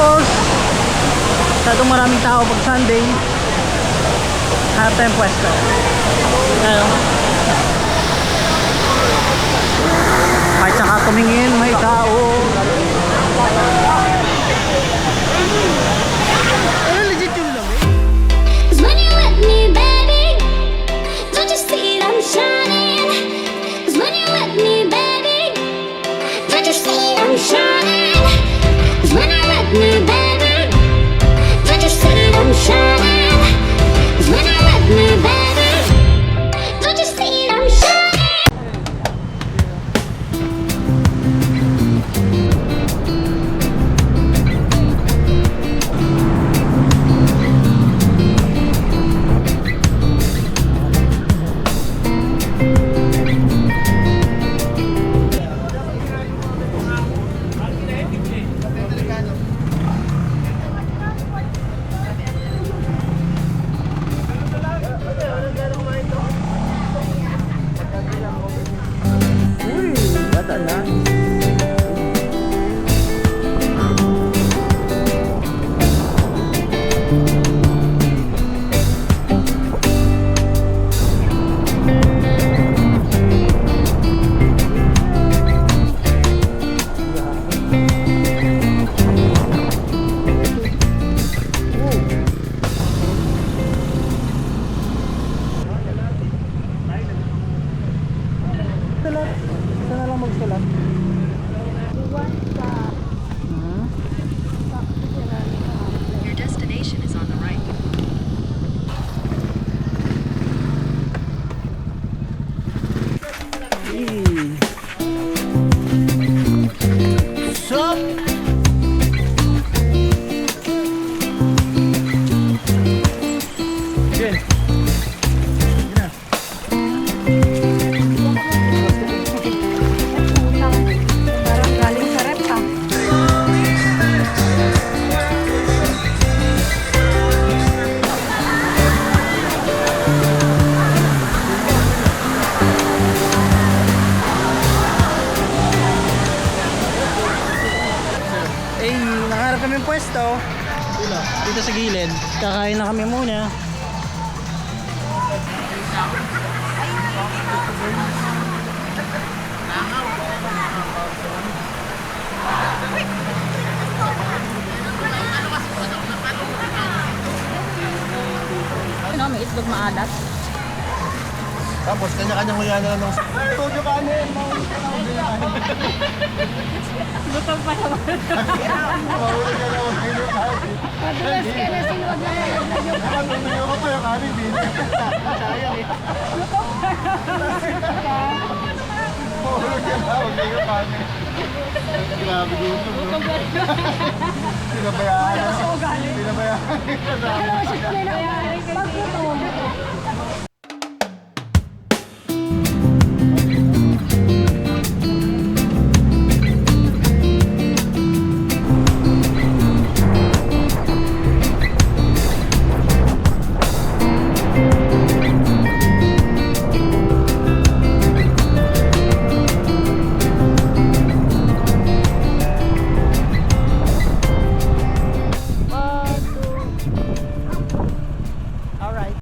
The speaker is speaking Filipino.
Tapos masyadong maraming tao pag Sunday. Hanap tayong pwesto. Ayan. Kahit saka tumingin may tao. Ano legit yung lamig? When you with me, baby, don't you see I'm shining? 'Cause when you with me, baby, don't you see I'm shining? 'Cause when you're with me, baby, don't you see I'm shining? 'Cause when you're with me, baby, don't you see I'm shining? Uy, bata na. Sulat. Isa na lang magsulat. Your destination is on the right. Sup? Jen. Parang galing sa rep ha. Eh, nakaharap kami ng pwesto. Dito sa gilid. Kakain na kami muna. Ano, may itlog maalat. Tapos kanya-kanya mo yan ng studio kanin. Lutong pa naman. Mahuli ka naman kayo kanin. Madalas ka na sinuwag na nalaglag yung Ano ko pa yung kanin din. Sayang eh. Mahuli ka na, huwag kayo kanin. Grabe dito. Pinabayaan. Wala sa ugali. Pinabayaan. Alam mo siya kung may nakayari. Pagluto mo.